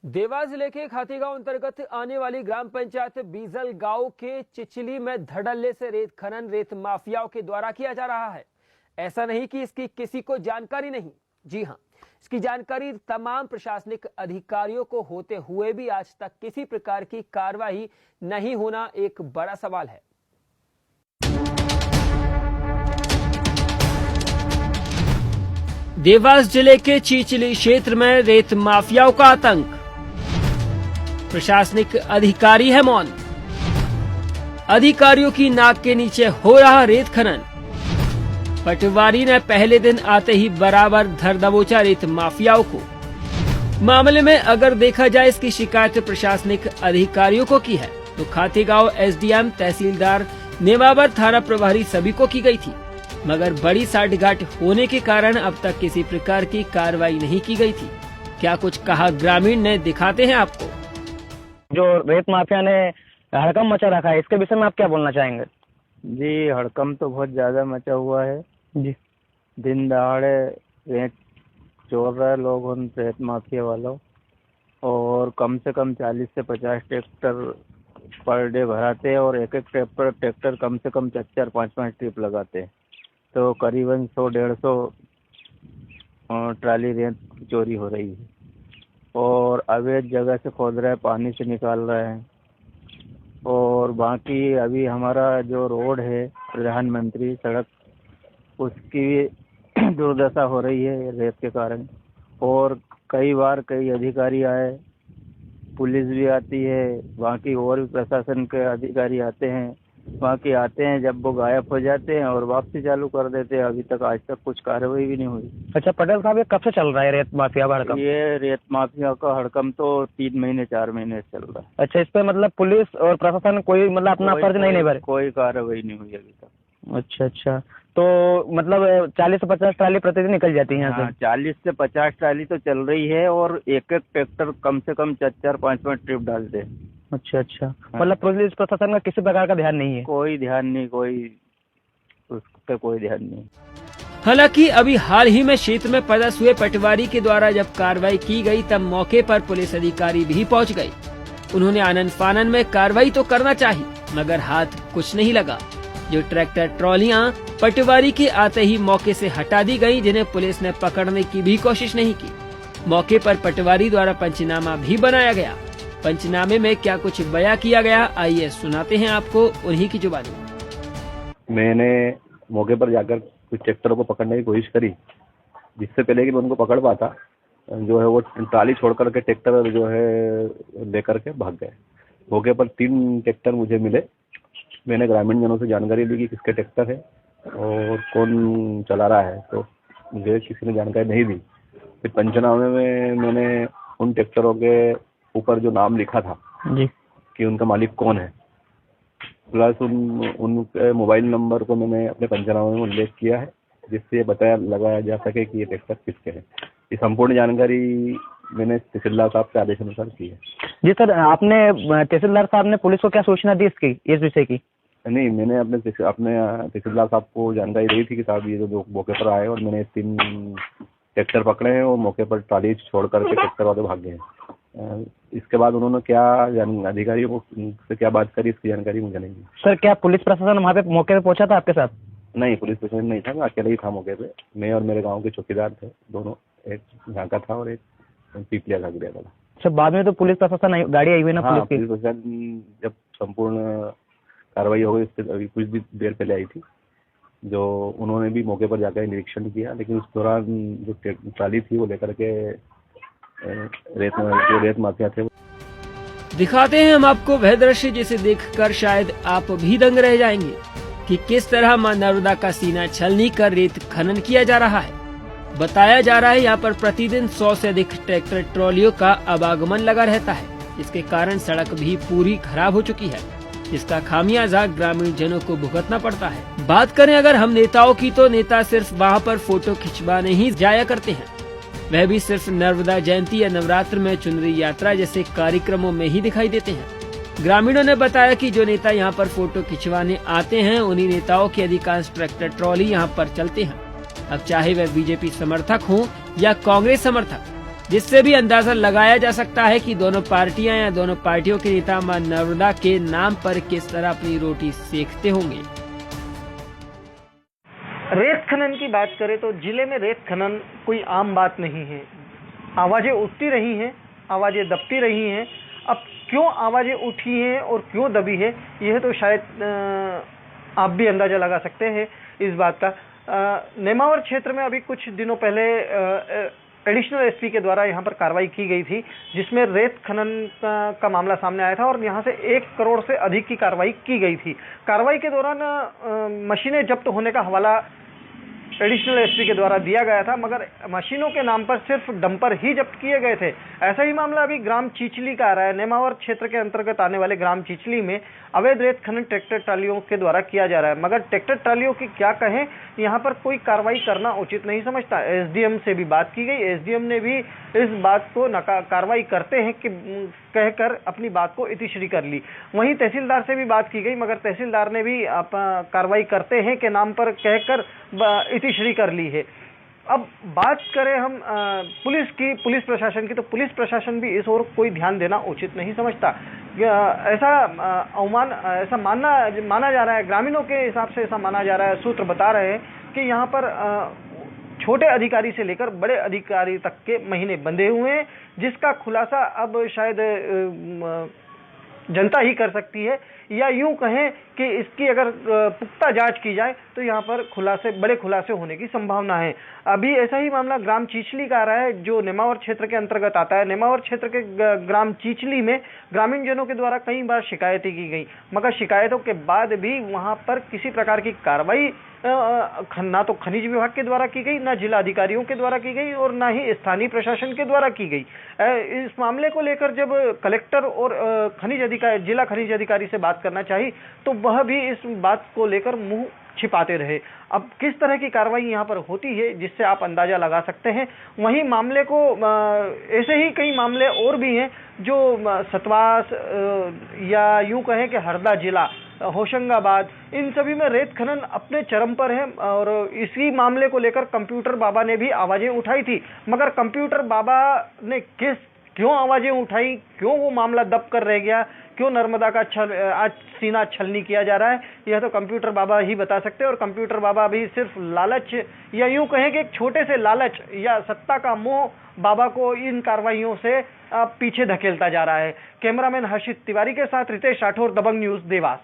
देवास जिले के खातीगांव अंतर्गत आने वाली ग्राम पंचायत बीजल गांव के चिचली में धड़ल्ले से रेत खनन रेत माफियाओं के द्वारा किया जा रहा है। ऐसा नहीं कि इसकी किसी को जानकारी नहीं, जी हां, इसकी जानकारी तमाम प्रशासनिक अधिकारियों को होते हुए भी आज तक किसी प्रकार की कार्रवाई नहीं होना एक बड़ा सवाल है। देवास जिले के चिचली क्षेत्र में रेत माफियाओं का आतंक, प्रशासनिक अधिकारी है मौन, अधिकारियों की नाक के नीचे हो रहा रेत खनन। पटवारी ने पहले दिन आते ही बराबर धर दबोचा रेत माफियाओं को। मामले में अगर देखा जाए इसकी शिकायत प्रशासनिक अधिकारियों को की है तो खातीगांव एसडीएम, तहसीलदार, नेमावर थाना प्रभारी सभी को की गई थी, मगर बड़ी साठगांठ होने के कारण अब तक किसी प्रकार की कार्रवाई नहीं की गई थी। क्या कुछ कहा ग्रामीण ने, दिखाते हैं आपको। जो रेत माफिया ने हड़कंप मचा रखा है, इसके विषय में आप क्या बोलना चाहेंगे? जी, हड़कंप तो बहुत ज़्यादा मचा हुआ है जी। दिन दहाड़े रेत चोर रहे लोग उन रेत माफिया वालों, और कम से कम 40 से 50 ट्रैक्टर पर डे भराते हैं और एक एक ट्रैक्टर कम से कम 4-5 ट्रिप लगाते हैं, तो करीबन 100-150 ट्राली रेत चोरी हो रही है और अवैध जगह से खोद रहे हैं, पानी से निकाल रहे हैं। और बाकी अभी हमारा जो रोड है प्रधानमंत्री सड़क, उसकी दुर्दशा हो रही है रेत के कारण। और कई बार कई अधिकारी आए, पुलिस भी आती है, बाकी और भी प्रशासन के अधिकारी आते हैं, बाकी आते हैं जब वो गायब हो जाते हैं और वापसी चालू कर देते हैं। अभी तक आज तक कुछ कार्रवाई भी नहीं हुई। अच्छा पटेल साहब, ये कब से चल रहा है रेत माफिया का हड़कंप? ये रेत माफिया का हड़कंप तो 3 महीने 4 महीने से चल रहा है। अच्छा, इस पे मतलब पुलिस और प्रशासन कोई मतलब अपना फर्ज नहीं निभा रहे? कोई कार्रवाई नहीं हुई अभी तक। अच्छा, तो मतलब 40 से 50 ट्राली प्रतिदिन निकल जाती है यहाँ से? 40 से 50 ट्राली तो चल रही है और एक एक ट्रैक्टर कम से कम 4-5 ट्रिप डालते हैं। अच्छा, मतलब पुलिस प्रशासन का किसी प्रकार का ध्यान नहीं है? कोई ध्यान नहीं, उस पे कोई ध्यान नहीं। हालांकि अभी हाल ही में क्षेत्र में पदस्थ हुए पटवारी के द्वारा जब कार्रवाई की गई तब मौके पर पुलिस अधिकारी भी पहुंच गए। उन्होंने आनन फानन में कार्रवाई तो करना चाहिए, मगर हाथ कुछ नहीं लगा। जो ट्रैक्टर ट्रॉलियां पटवारी के आते ही मौके से हटा दी गयी, जिन्हें पुलिस ने पकड़ने की भी कोशिश नहीं की। मौके पर पटवारी द्वारा पंचनामा भी बनाया गया। पंचनामे में क्या कुछ बयां किया गया, आइए सुनाते हैं आपको उन्हीं की जुबानी। मैंने मौके पर जाकर कुछ ट्रैक्टरों को पकड़ने की कोशिश करी, जिससे पहले कि मैं उनको पकड़ पाता, जो है वो ट्राली छोड़ करके ट्रैक्टर जो है लेकर के भाग गए। मौके पर 3 ट्रैक्टर मुझे मिले। मैंने ग्रामीण जनों से जानकारी ली कि किसके ट्रैक्टर है और कौन चला रहा है, तो मुझे किसी ने जानकारी नहीं दी। फिर पंचनामे में मैंने उन ट्रैक्टरों के ऊपर जो नाम लिखा था जी कि उनका मालिक कौन है, प्लस उनके मोबाइल नंबर को मैंने अपने पंचनामे में उल्लेख किया है, जिससे ये बताया लगाया जा सके कि ये ट्रैक्टर किसके हैं। ये संपूर्ण जानकारी मैंने तहसीलदार साहब के आदेश अनुसार की है। जी सर, आपने तहसीलदार साहब ने पुलिस को क्या सूचना दी इस विषय की? नहीं, मैंने अपने तहसीलदार साहब को जानकारी दी थी कि साहब ये जो मौके पर आए और मैंने 3 ट्रैक्टर पकड़े हैं और मौके पर ट्राली छोड़ करके ट्रैक्टर वाले भाग गए हैं। इसके बाद उन्होंने क्या अधिकारियों से क्या बात करी, इसकी जानकारी मुझे नहीं है। सर, क्या पुलिस प्रशासन वहाँ पे मौके पे पहुंचा था आपके साथ? नहीं, पुलिस प्रशासन नहीं था, मैं अकेले ही था मौके पे। मैं और मेरे गांव के चौकीदार थे, दोनों, एक झांका था और एक पीपलिया का गिरा था। अच्छा, बाद में तो पुलिस प्रशासन गाड़ी आई हुई ना? हाँ, पुलिस प्रशासन जब संपूर्ण कार्रवाई हो गई, इससे अभी कुछ भी देर पहले आई थी, जो उन्होंने भी मौके पर जाकर निरीक्षण किया, लेकिन उस दौरान जो ट्राली थी वो लेकर के रेत माफिया थे। दिखाते हैं हम आपको वह दृश्य जिसे देखकर शायद आप भी दंग रह जाएंगे कि किस तरह मां नर्मदा का सीना छलनी कर रेत खनन किया जा रहा है। बताया जा रहा है यहाँ पर प्रतिदिन 100 से अधिक ट्रैक्टर ट्रॉलियों का आवागमन लगा रहता है, जिसके कारण सड़क भी पूरी खराब हो चुकी है, जिसका खामियाजा ग्रामीण जनों को भुगतना पड़ता है। बात करें अगर हम नेताओं की, तो नेता सिर्फ वहाँ पर फोटो खिंचवाने ही जाया करते हैं, वह भी सिर्फ नर्मदा जयंती या नवरात्र में चुनरी यात्रा जैसे कार्यक्रमों में ही दिखाई देते हैं। ग्रामीणों ने बताया कि जो नेता यहाँ पर फोटो खिंचवाने आते हैं, उन्हीं नेताओं की अधिकांश ट्रैक्टर ट्रॉली यहाँ पर चलते हैं। अब चाहे वह बीजेपी समर्थक हो या कांग्रेस समर्थक, जिससे भी अंदाजा लगाया जा सकता है कि दोनों पार्टियां या दोनों पार्टियों के नेता मां नर्मदा के नाम पर किस तरह अपनी रोटी सेकते होंगे। रेत खनन की बात करें तो जिले में रेत खनन कोई आम बात नहीं है। आवाजें उठती रही हैं, आवाजें दबती रही हैं। अब क्यों आवाजें उठी हैं और क्यों दबी है, यह तो शायद आप भी अंदाजा लगा सकते हैं इस बात का। नेमावर क्षेत्र में अभी कुछ दिनों पहले एडिशनल एसपी के द्वारा यहाँ पर कार्रवाई की गई थी, जिसमें रेत खनन का मामला सामने आया था और यहाँ से 1 करोड़ से अधिक की कार्रवाई की गई थी। कार्रवाई के दौरान मशीनें जब्त होने का हवाला एडिशनल एसपी के द्वारा दिया गया था, मगर मशीनों के नाम पर सिर्फ डंपर ही जब्त किए गए थे। ऐसा ही मामला अभी ग्राम चिचली का आ रहा है। नेमावर क्षेत्र के अंतर्गत आने वाले ग्राम चिचली में अवैध रेत खनन ट्रैक्टर ट्रालियों के द्वारा किया जा रहा है, मगर ट्रैक्टर ट्रालियों की क्या कहें, यहाँ पर कोई कार्रवाई करना उचित नहीं समझता। एसडीएम से भी बात की गई, एसडीएम ने भी इस बात को कार्रवाई करते हैं कि कहकर अपनी बात को इतिश्री कर ली। वहीं तहसीलदार से भी बात की गई, मगर तहसीलदार ने भी कार्रवाई करते हैं के नाम पर कहकर इतिश्री कर ली है। अब बात करें हम पुलिस प्रशासन की, तो पुलिस प्रशासन भी इस ओर कोई ध्यान देना उचित नहीं समझता। ऐसा माना जा रहा है, ग्रामीणों के हिसाब से ऐसा माना जा रहा है, सूत्र बता रहे हैं कि यहाँ पर छोटे अधिकारी से लेकर बड़े अधिकारी तक के महीने बंधे हुए हैं, जिसका खुलासा अब शायद जनता ही कर सकती है, या यूं कहें कि इसकी अगर पुख्ता जांच की जाए तो यहाँ पर बड़े खुलासे होने की संभावना है। अभी ऐसा ही मामला ग्राम चिचली का आ रहा है, जो नेमावर क्षेत्र के अंतर्गत आता है। नेमावर क्षेत्र के ग्राम चिचली में ग्रामीण जनों के द्वारा कई बार शिकायतें की गई, मगर शिकायतों के बाद भी वहां पर किसी प्रकार की कार्रवाई ना तो खनिज विभाग के द्वारा की गई, ना जिला अधिकारियों के द्वारा की गई, और ना ही स्थानीय प्रशासन के द्वारा की गई। इस मामले को लेकर जब कलेक्टर और जिला खनिज अधिकारी से बात करना चाहिए, तो वह भी इस बात को लेकर मुंह छिपाते रहे। अब किस तरह की कार्रवाई यहाँ पर होती है, जिससे आप अंदाजा लगा सकते हैं। वहीं मामले को ऐसे ही कई मामले और भी हैं जो सतवास या यूं कहें कि हरदा जिला, होशंगाबाद, इन सभी में रेत खनन अपने चरम पर है। और इसी मामले को लेकर कंप्यूटर बाबा ने भी आवाजें उठाई थी, मगर कंप्यूटर बाबा ने क्यों आवाजें उठाई, क्यों वो मामला दब कर रह गया, क्यों नर्मदा का आज सीना छलनी किया जा रहा है, यह तो कंप्यूटर बाबा ही बता सकते हैं। और कंप्यूटर बाबा भी सिर्फ लालच, या यूं कहें कि एक छोटे से लालच या सत्ता का मोह बाबा को इन कार्रवाइयों से पीछे धकेलता जा रहा है। कैमरामैन हर्षित तिवारी के साथ रितेश राठौर, दबंग न्यूज, देवास।